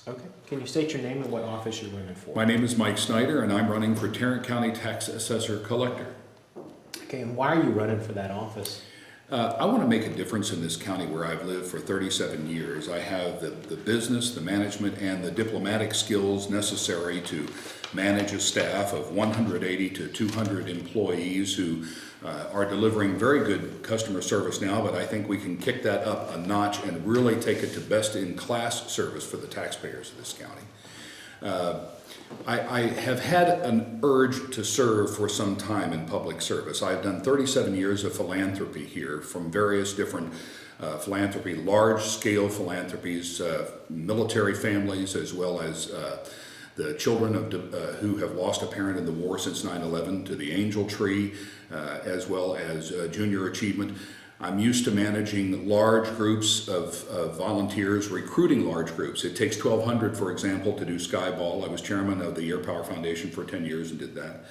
Okay. Can you state your name and what office you're running for? My name is Mike Snyder, and I'm running for Tarrant County Tax Assessor-Collector. Okay, and why are you running for that office? I want to make a difference in this county where I've lived for 37 years. I have the business, the management, and the diplomatic skills necessary to manage a staff of 180 to 200 employees who are delivering very good customer service now, but I think we can kick that up a notch and really take it to best-in-class service for the taxpayers of this county. I have had an urge to serve for some time in public service. I've done 37 years of philanthropy here from various different philanthropy, large-scale philanthropies, military families, as well as the children who have lost a parent in the war since 9/11, to the Angel Tree, as well as Junior Achievement. I'm used to managing large groups of volunteers, recruiting large groups. It takes 1,200, for example, to do Skyball. I was chairman of the Air Power Foundation for 10 years and did that.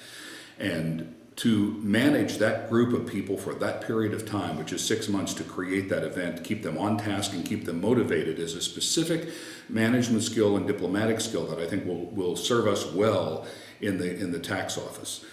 And to manage that group of people for that period of time, which is 6 months, to create that event, keep them on task and keep them motivated, is a specific management skill and diplomatic skill that I think will serve us well in the tax office.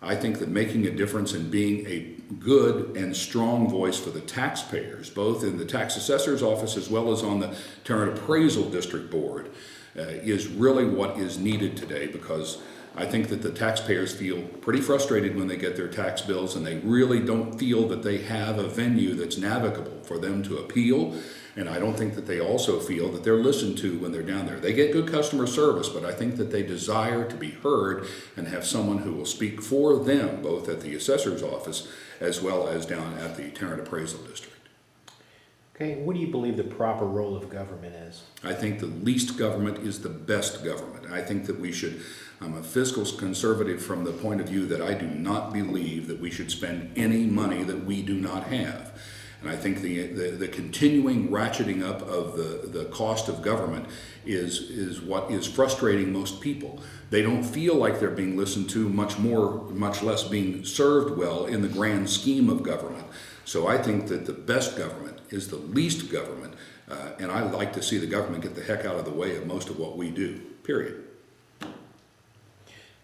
I think that making a difference and being a good and strong voice for the taxpayers, both in the tax assessor's office as well as on the Tarrant Appraisal District Board, is really what is needed today, because I think that the taxpayers feel pretty frustrated when they get their tax bills, and they really don't feel that they have a venue that's navigable for them to appeal. And I don't think that they also feel that they're listened to when they're down there. They get good customer service, but I think that they desire to be heard and have someone who will speak for them, both at the assessor's office as well as down at the Tarrant Appraisal District. Okay, what do you believe the proper role of government is? I think the least government is the best government. I think that we should, I'm a fiscal conservative from the point of view that I do not believe that we should spend any money that we do not have. And I think the continuing ratcheting up of the cost of government is what is frustrating most people. They don't feel like they're being listened to, much less being served well in the grand scheme of government. So I think that the best government is the least government, and I like to see the government get the heck out of the way of most of what we do, period.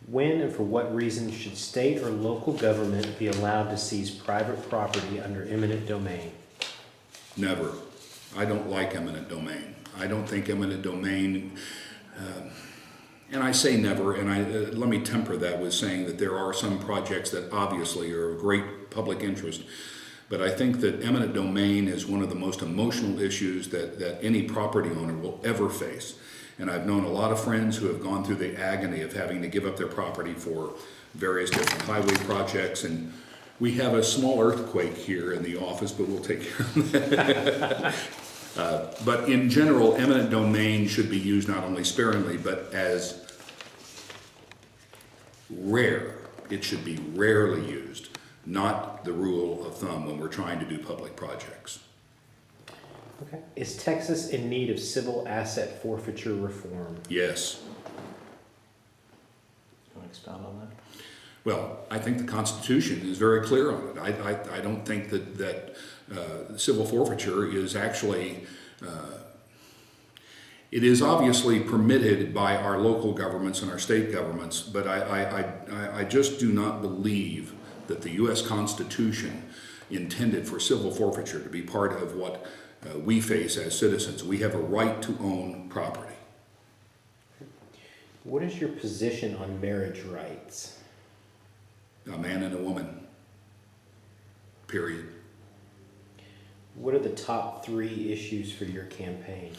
When and for what reason should state or local government be allowed to seize private property under eminent domain? Never. I don't like eminent domain. I don't think eminent domain, and I say never, and let me temper that with saying that there are some projects that obviously are of great public interest, but I think that eminent domain is one of the most emotional issues that any property owner will ever face. And I've known a lot of friends who have gone through the agony of having to give up their property for various different highway projects. And we have a small earthquake here in the office, but we'll take care of that. But in general, eminent domain should be used not only sparingly, but as rare. It should be rarely used, not the rule of thumb when we're trying to do public projects. Okay. Is Texas in need of civil asset forfeiture reform? Yes. You want to expound on that? Well, I think the Constitution is very clear on it. I don't think that civil forfeiture is actually, it is obviously permitted by our local governments and our state governments, but I just do not believe that the U.S. Constitution intended for civil forfeiture to be part of what we face as citizens. We have a right to own property. What is your position on marriage rights? A man and a woman, period. What are the top 3 issues for your campaign?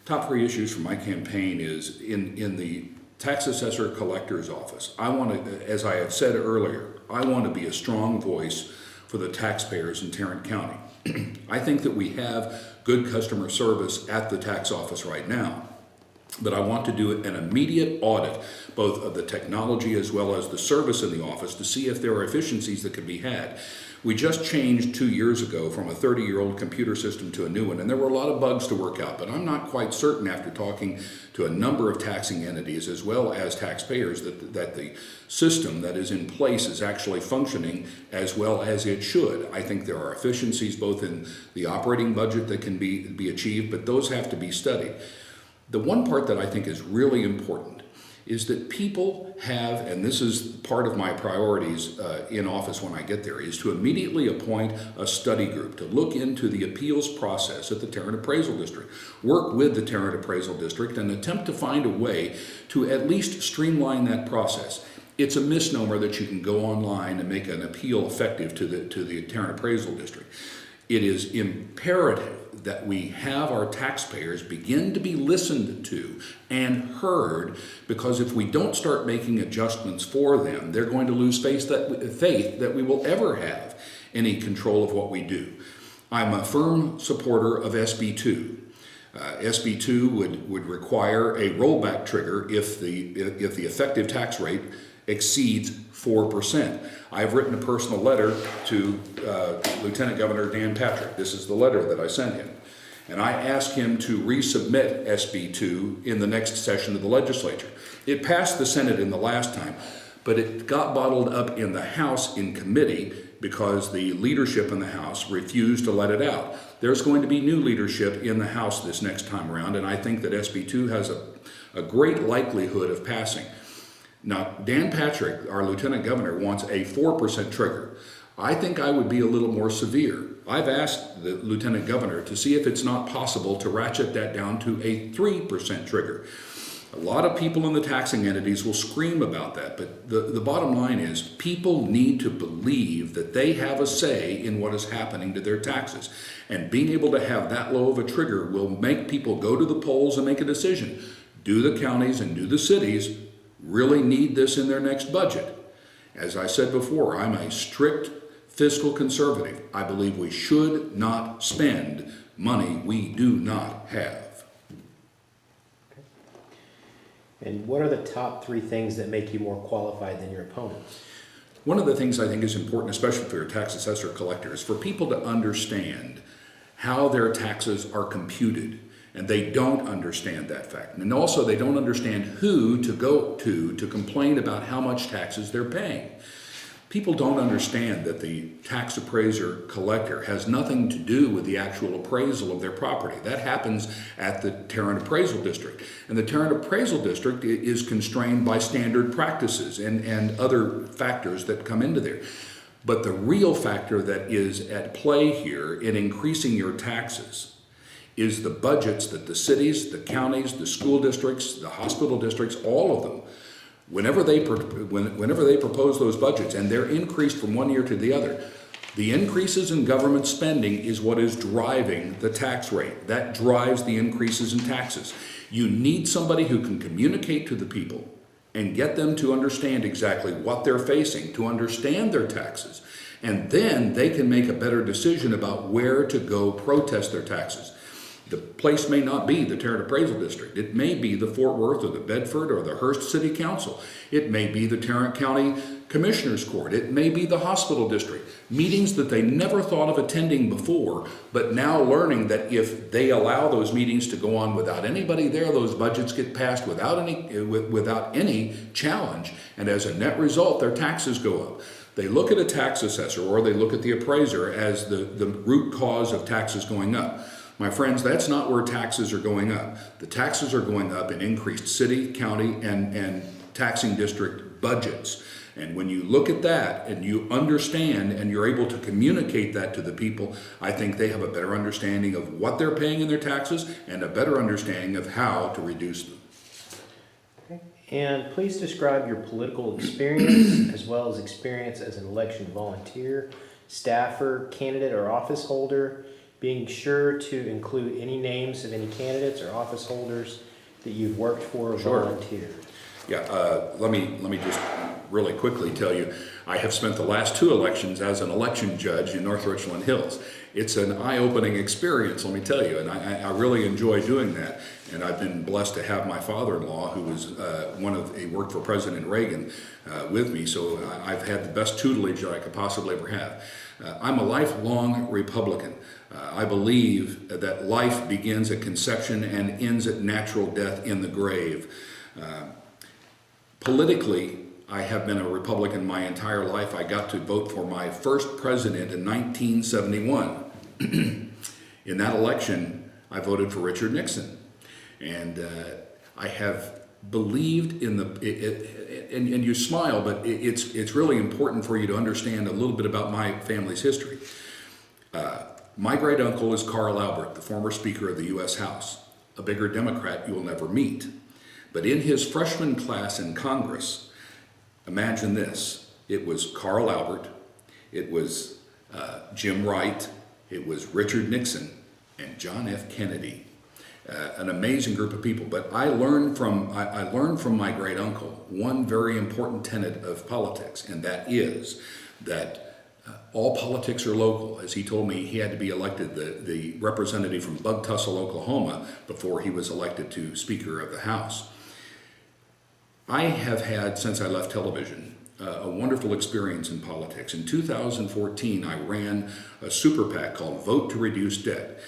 Top 3 issues for my campaign is in the tax assessor collector's office. I want to, as I have said earlier, I want to be a strong voice for the taxpayers in Tarrant County. I think that we have good customer service at the tax office right now, but I want to do an immediate audit, both of the technology as well as the service in the office, to see if there are efficiencies that can be had. We just changed 2 years ago from a 30-year-old computer system to a new one, and there were a lot of bugs to work out, but I'm not quite certain after talking to a number of taxing entities as well as taxpayers that the system that is in place is actually functioning as well as it should. I think there are efficiencies both in the operating budget that can be achieved, but those have to be studied. The one part that I think is really important is that people have, and this is part of my priorities in office when I get there, is to immediately appoint a study group to look into the appeals process at the Tarrant Appraisal District, work with the Tarrant Appraisal District, and attempt to find a way to at least streamline that process. It's a misnomer that you can go online and make an appeal effective to the Tarrant Appraisal District. It is imperative that we have our taxpayers begin to be listened to and heard, because if we don't start making adjustments for them, they're going to lose faith that we will ever have any control of what we do. I'm a firm supporter of SB 2. SB 2 would require a rollback trigger if the effective tax rate exceeds 4%. I've written a personal letter to Lieutenant Governor Dan Patrick. This is the letter that I sent him. And I asked him to resubmit SB 2 in the next session of the legislature. It passed the Senate in the last time, but it got bottled up in the House in committee because the leadership in the House refused to let it out. There's going to be new leadership in the House this next time around, and I think that SB 2 has a great likelihood of passing. Now, Dan Patrick, our Lieutenant Governor, wants a 4% trigger. I think I would be a little more severe. I've asked the Lieutenant Governor to see if it's not possible to ratchet that down to a 3% trigger. A lot of people in the taxing entities will scream about that, but the bottom line is people need to believe that they have a say in what is happening to their taxes. And being able to have that low of a trigger will make people go to the polls and make a decision. Do the counties and do the cities really need this in their next budget? As I said before, I'm a strict fiscal conservative. I believe we should not spend money we do not have. And what are the top 3 things that make you more qualified than your opponents? One of the things I think is important, especially for your tax assessor collector, is for people to understand how their taxes are computed. And they don't understand that fact. And also they don't understand who to go to complain about how much taxes they're paying. People don't understand that the tax appraiser collector has nothing to do with the actual appraisal of their property. That happens at the Tarrant Appraisal District. And the Tarrant Appraisal District is constrained by standard practices and other factors that come into there. But the real factor that is at play here in increasing your taxes is the budgets that the cities, the counties, the school districts, the hospital districts, all of them, whenever they propose those budgets, and they're increased from one year to the other, the increases in government spending is what is driving the tax rate. That drives the increases in taxes. You need somebody who can communicate to the people and get them to understand exactly what they're facing, to understand their taxes, and then they can make a better decision about where to go protest their taxes. The place may not be the Tarrant Appraisal District. It may be the Fort Worth or the Bedford or the Hearst City Council. It may be the Tarrant County Commissioners Court. It may be the Hospital District. Meetings that they never thought of attending before, but now learning that if they allow those meetings to go on without anybody there, those budgets get passed without any challenge, and as a net result, their taxes go up. They look at a tax assessor or they look at the appraiser as the root cause of taxes going up. My friends, that's not where taxes are going up. The taxes are going up in increased city, county, and taxing district budgets. And when you look at that and you understand and you're able to communicate that to the people, I think they have a better understanding of what they're paying in their taxes and a better understanding of how to reduce them. Okay. And please describe your political experience as well as experience as an election volunteer, staffer, candidate, or office holder, being sure to include any names of any candidates or office holders that you've worked for or volunteered. Yeah, let me just really quickly tell you, I have spent the last 2 elections as an election judge in North Richland Hills. It's an eye-opening experience, let me tell you, and I really enjoy doing that. And I've been blessed to have my father-in-law, who was he worked for President Reagan, with me, so I've had the best tutelage that I could possibly ever have. I'm a lifelong Republican. I believe that life begins at conception and ends at natural death in the grave. Politically, I have been a Republican my entire life. I got to vote for my first president in 1971. In that election, I voted for Richard Nixon. And I have believed in and you smile, but it's really important for you to understand a little bit about my family's history. My great uncle is Carl Albert, the former Speaker of the U.S. House, a bigger Democrat you'll never meet. But in his freshman class in Congress, imagine this, it was Carl Albert, it was Jim Wright, it was Richard Nixon, and John F. Kennedy. An amazing group of people. But I learned from my great uncle one very important tenet of politics, and that is that all politics are local. As he told me, he had to be elected the representative from Bug Tussle, Oklahoma, before he was elected to Speaker of the House. I have had, since I left television, a wonderful experience in politics. In 2014, I ran a super PAC called Vote to Reduce Debt.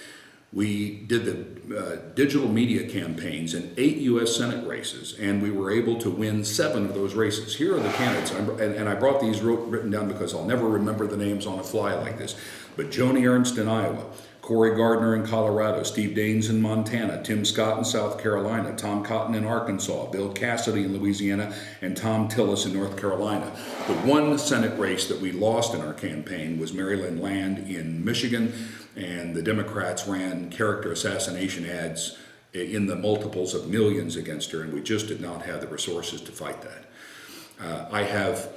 We did the digital media campaigns in 8 U.S. Senate races, and we were able to win 7 of those races. Here are the candidates, and I brought these written down because I'll never remember the names on a fly like this. But Joni Ernst in Iowa, Cory Gardner in Colorado, Steve Daines in Montana, Tim Scott in South Carolina, Tom Cotton in Arkansas, Bill Cassidy in Louisiana, and Tom Tillis in North Carolina. The one Senate race that we lost in our campaign was Mary Lynn Land in Michigan, and the Democrats ran character assassination ads in the multiples of millions against her, and we just did not have the resources to fight that. I have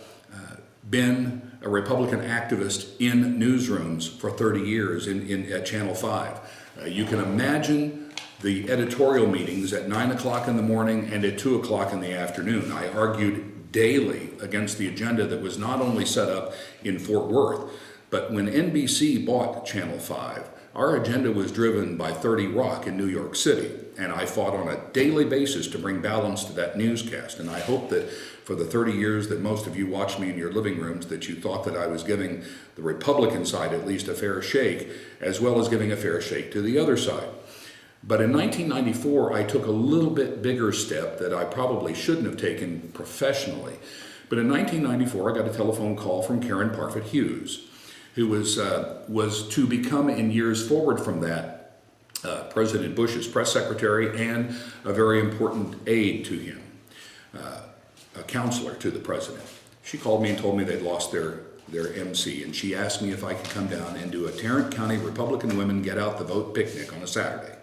been a Republican activist in newsrooms for 30 years at Channel 5. You can imagine the editorial meetings at 9 o'clock in the morning and at 2 o'clock in the afternoon. I argued daily against the agenda that was not only set up in Fort Worth, but when NBC bought Channel 5, our agenda was driven by 30 Rock in New York City, and I fought on a daily basis to bring balance to that newscast. And I hope that for the 30 years that most of you watched me in your living rooms, that you thought that I was giving the Republican side at least a fair shake, as well as giving a fair shake to the other side. But in 1994, I took a little bit bigger step that I probably shouldn't have taken professionally. But in 1994, I got a telephone call from Karen Parfit Hughes, who was to become, in years forward from that, President Bush's press secretary and a very important aide to him, a counselor to the president. She called me and told me they'd lost their MC, and she asked me if I could come down and do a Tarrant County Republican Women Get Out the Vote picnic on a Saturday.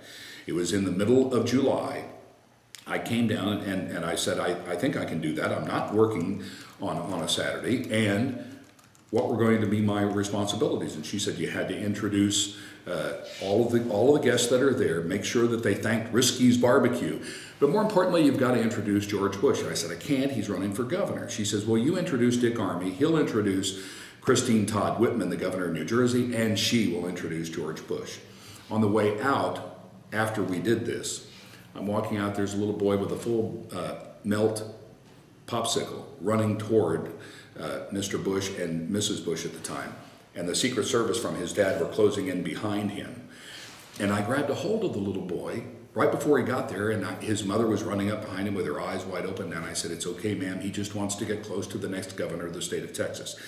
It was in the middle of July. I came down and I said, I think I can do that. I'm not working on a Saturday, and what were going to be my responsibilities? And she said you had to introduce all of the guests that are there, make sure that they thanked Risky's Barbecue, but more importantly, you've got to introduce George Bush. And I said, I can't, he's running for governor. She says, well, you introduce Dick Armey, he'll introduce Christine Todd Whitman, the governor of New Jersey, and she will introduce George Bush. On the way out, after we did this, I'm walking out, there's a little boy with a full melt popsicle running toward Mr. Bush and Mrs. Bush at the time. And the Secret Service from his dad were closing in behind him. And I grabbed a hold of the little boy right before he got there, and his mother was running up behind him with her eyes wide open. And I said, it's okay, ma'am, he just wants to get close to the next governor of the state of Texas.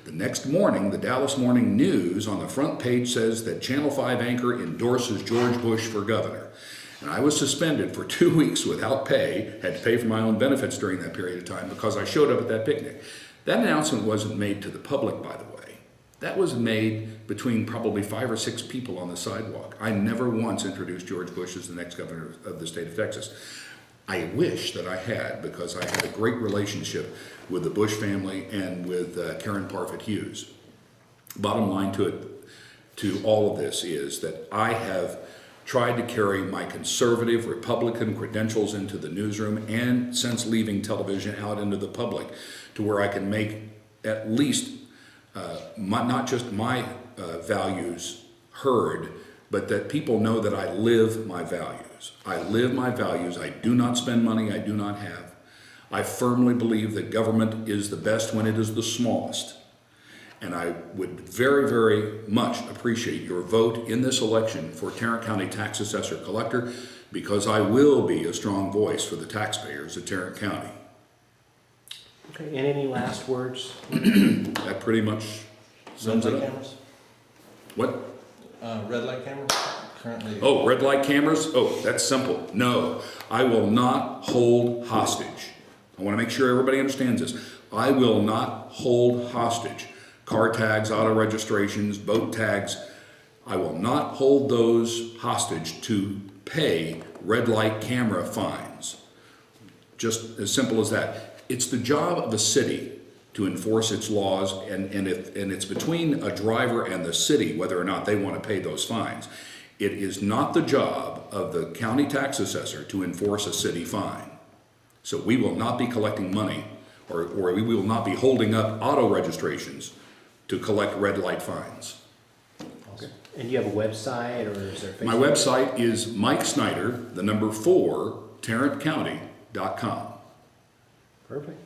The next morning, the Dallas Morning News on the front page says that Channel 5 anchor endorses George Bush for governor. And I was suspended for 2 weeks without pay, had to pay for my own benefits during that period of time because I showed up at that picnic. That announcement wasn't made to the public, by the way. That was made between probably 5 or 6 people on the sidewalk. I never once introduced George Bush as the next governor of the state of Texas. I wish that I had, because I had a great relationship with the Bush family and with Karen Parfit Hughes. Bottom line to all of this is that I have tried to carry my conservative Republican credentials into the newsroom and, since leaving television, out into the public to where I can make at least not just my values heard, but that people know that I live my values. I live my values. I do not spend money I do not have. I firmly believe that government is the best when it is the smallest. And I would very, very much appreciate your vote in this election for Tarrant County Tax Assessor-Collector, because I will be a strong voice for the taxpayers of Tarrant County. Okay, and any last words? That pretty much sums it up. Cameras? What? Red light cameras? currently? Oh, red light cameras? Oh, that's simple. No, I will not hold hostage. I want to make sure everybody understands this. I will not hold hostage. Car tags, auto registrations, boat tags. I will not hold those hostage to pay red light camera fines. Just as simple as that. It's the job of the city to enforce its laws, and it's between a driver and the city whether or not they want to pay those fines. It is not the job of the county tax assessor to enforce a city fine. So we will not be collecting money, or we will not be holding up auto registrations to collect red light fines. Awesome. And you have a website, or is there a Facebook? My website is Mike Snyder, the number 4, TarrantCounty.com. Perfect.